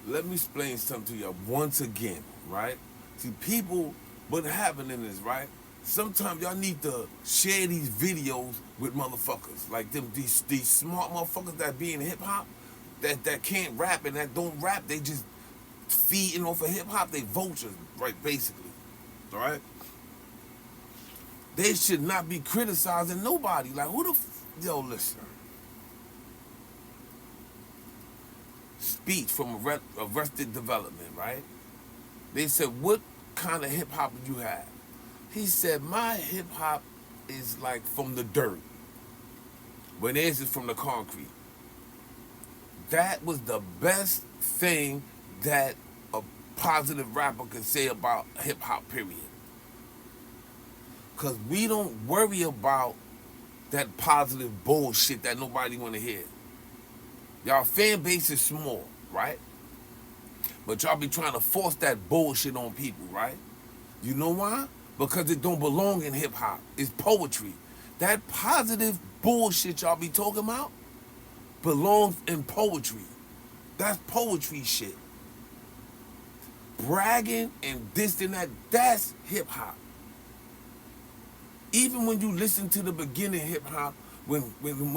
let me explain something to you once again, right? See, people, what happening is, right? Sometimes y'all need to share these videos with motherfuckers like them, these smart motherfuckers that be in hip hop, that can't rap and that don't rap. They just feeding off of hip hop. They vultures, right? Basically, all right. They should not be criticizing nobody. Like who the yo listen? Speech from Arrested Development, right? They said, "What kind of hip hop do you have?" He said, "My hip hop is like from the dirt, when theirs is from the concrete." That was the best thing that a positive rapper could say about hip hop. Period. Cause we don't worry about that positive bullshit that nobody want to hear. Y'all fan base is small, right? But y'all be trying to force that bullshit on people, right? You know why? Because it don't belong in hip hop. It's poetry. That positive bullshit y'all be talking about belongs in poetry. That's poetry shit. Bragging and this and that, that's hip hop. Even when you listen to the beginning hip hop, when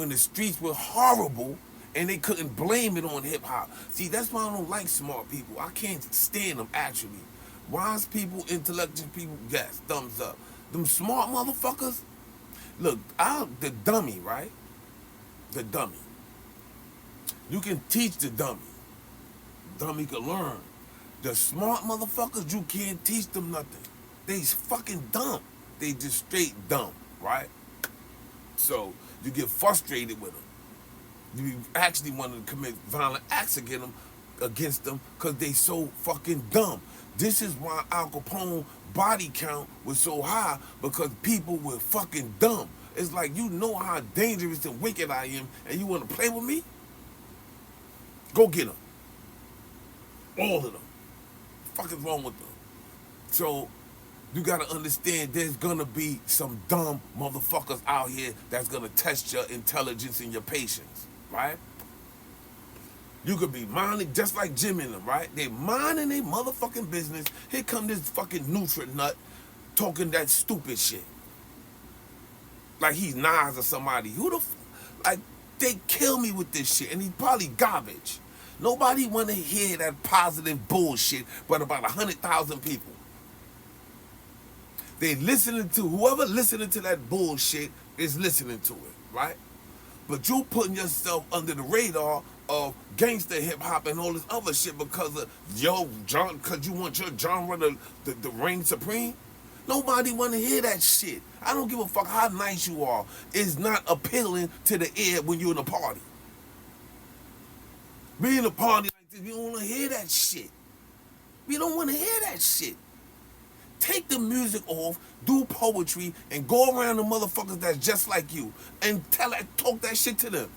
the streets were horrible and they couldn't blame it on hip hop. See, that's why I don't like smart people. I can't stand them actually. Wise people, intellectual people, yes, thumbs up. Them smart motherfuckers, look, the dummy, right? The dummy. You can teach the dummy. Dummy can learn. The smart motherfuckers, you can't teach them nothing. They's fucking dumb. They just straight dumb, right? So you get frustrated with them. You actually want to commit violent acts against them because they so fucking dumb. This is why Al Capone body count was so high, because people were fucking dumb. It's like, you know how dangerous and wicked I am, and you want to play with me? Go get them. All of them. What the fuck is wrong with them? So you gotta understand there's gonna be some dumb motherfuckers out here that's gonna test your intelligence and your patience, right? You could be minding just like Jim and them, right? They minding their motherfucking business. Here come this fucking Nutrient nut talking that stupid shit. Like he's Nas or somebody. Who the like, they kill me with this shit, and he's probably garbage. Nobody wanna hear that positive bullshit but about 100,000 people. They listening to whoever listening to that bullshit is listening to it, right? But you putting yourself under the radar of gangster hip hop and all this other shit because of because you want your genre to reign supreme. Nobody want to hear that shit. I don't give a fuck how nice you are. It's not appealing to the ear when you're in a party. We in a party like this, we don't want to hear that shit. We don't want to hear that shit. Take the music off, do poetry, and go around the motherfuckers that's just like you and talk that shit to them.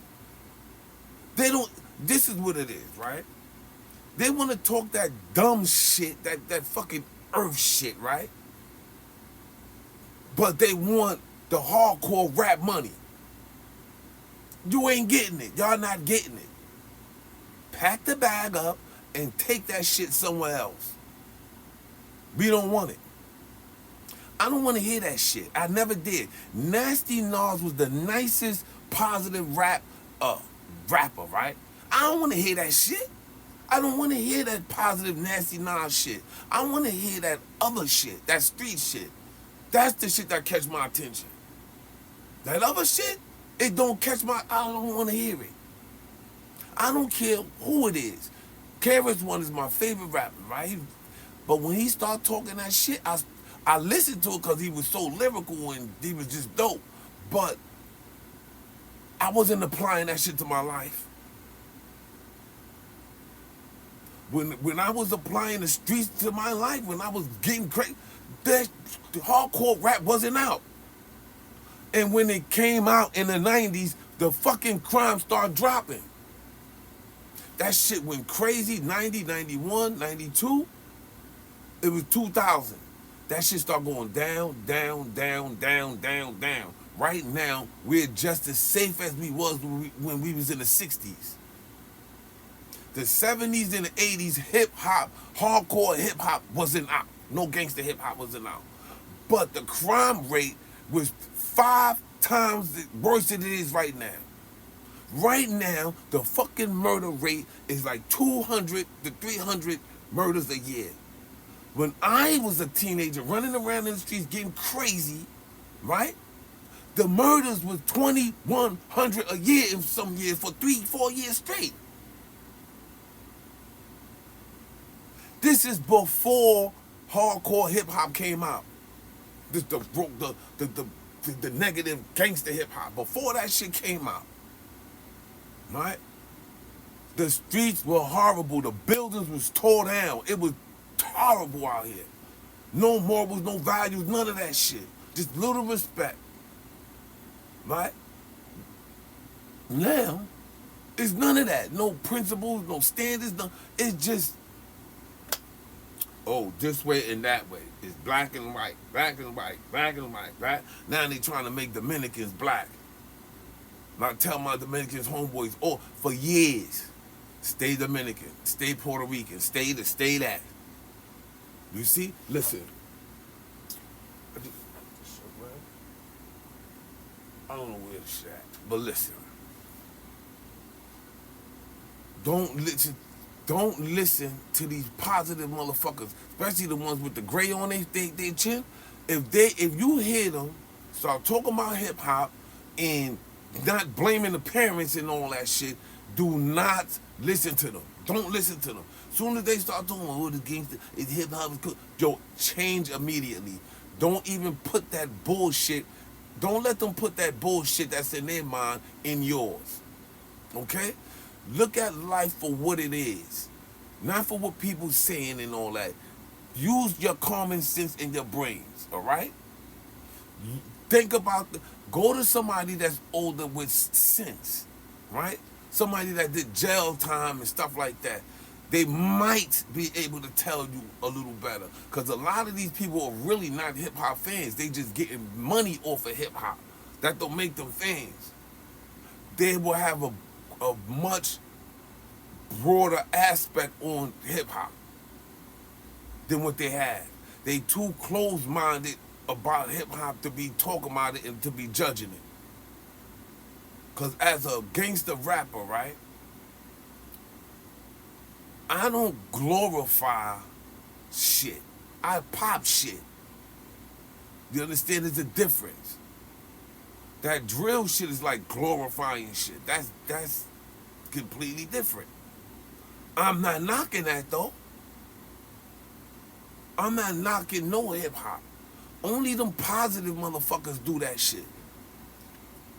They don't. This is what it is, right? They want to talk that dumb shit, that fucking earth shit, right? But they want the hardcore rap money. You ain't getting it. Y'all not getting it. Pack the bag up and take that shit somewhere else. We don't want it. I don't want to hear that shit. I never did. Nasty Nas was the nicest positive rapper, right? I don't want to hear that shit. I don't want to hear that positive Nasty Nas shit. I want to hear that other shit, that street shit. That's the shit that catch my attention. That other shit, it don't catch my. I don't want to hear it. I don't care who it is. KRS-One is my favorite rapper, right? But when he start talking that shit, I listened to it because he was so lyrical and he was just dope. But I wasn't applying that shit to my life. When I was applying the streets to my life, when I was getting crazy, that hardcore rap wasn't out. And when it came out in the 90s, the fucking crime started dropping. That shit went crazy, 90, 91, 92. It was 2000. That shit started going down, down, down, down, down, down. Right now, we're just as safe as we was when we was in the 60s. The 70s and the 80s, hip hop, hardcore hip hop wasn't out. No gangster hip hop wasn't out. But the crime rate was 5 times worse than it is right now. Right now, the fucking murder rate is like 200 to 300 murders a year. When I was a teenager running around in the streets getting crazy, right? The murders was 2,100 a year in some years for 3-4 years straight. This is before hardcore hip hop came out. This the negative gangster hip hop. Before that shit came out, right? The streets were horrible. The buildings was tore down. It was horrible out here. No morals, no values, none of that shit. Just little respect, right? Now, it's none of that. No principles, no standards. No, it's just, oh, this way and that way. It's black and white, black and white, black and white, right? Now they trying to make Dominicans black. I tell my Dominicans homeboys, oh, for years, stay Dominican, stay Puerto Rican, stay that. You see? Listen. I don't know where it's at, but listen. Don't listen to these positive motherfuckers, especially the ones with the gray on their chin. If you hear them start talking about hip hop and not blaming the parents and all that shit, do not listen to them. Don't listen to them. Soon as they start talking about, oh, the gangster, it's hip hop, it's cool. Yo, change immediately. Don't even put that bullshit. Don't let them put that bullshit that's in their mind in yours. Okay? Look at life for what it is, not for what people saying and all that. Use your common sense in your brains, all right? Think about go to somebody that's older with sense, right? Somebody that did jail time and stuff like that. They might be able to tell you a little better, because a lot of these people are really not hip hop fans. They just getting money off of hip hop. That don't make them fans. They will have a much broader aspect on hip hop than what they have. They too close-minded about hip hop to be talking about it and to be judging it. Cause as a gangster rapper, right, I don't glorify shit. I pop shit. You understand? There's a difference. That drill shit is like glorifying shit. That's completely different. I'm not knocking that though. I'm not knocking no hip hop. Only them positive motherfuckers do that shit.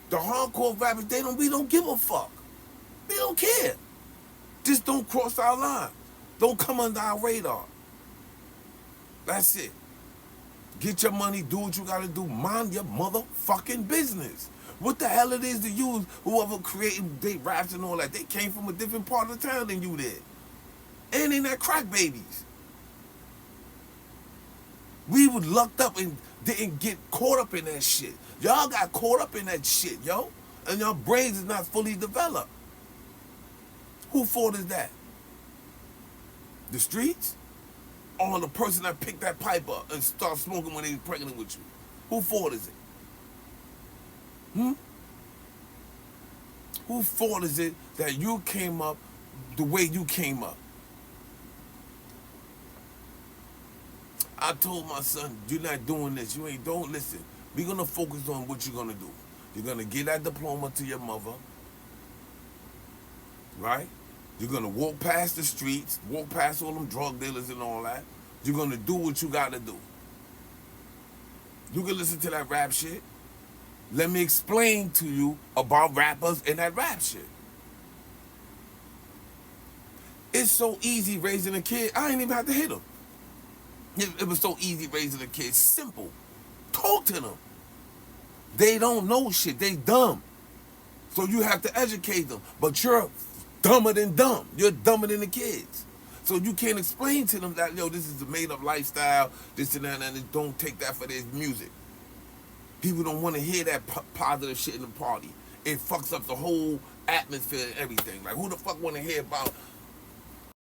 The hardcore rappers, we don't give a fuck. We don't care. Just don't cross our line. Don't come under our radar. That's it. Get your money, do what you gotta do, mind your motherfucking business. What the hell it is to you, whoever created they raps and all that, they came from a different part of town than you did. And they not crack babies. We was lucked up and didn't get caught up in that shit. Y'all got caught up in that shit, yo. And your brains is not fully developed. Who fault is that? The streets? Or the person that picked that pipe up and started smoking when they was pregnant with you? Who fault is it? Who fault is it that you came up the way you came up? I told my son, you're not doing this. Don't listen. We're going to focus on what you're going to do. You're going to get that diploma to your mother, right? You're going to walk past the streets, walk past all them drug dealers and all that. You're going to do what you got to do. You can listen to that rap shit. Let me explain to you about rappers and that rap shit. It's so easy raising a kid. I ain't even have to hit him. It was so easy raising a kid. Simple. Talk to them. They don't know shit. They dumb. So you have to educate them. But you're dumber than dumb. You're dumber than the kids. So you can't explain to them that, yo, this is a made-up lifestyle, this and that, and don't take that for their music. People don't want to hear that positive shit in the party. It fucks up the whole atmosphere and everything. Like, who the fuck want to hear about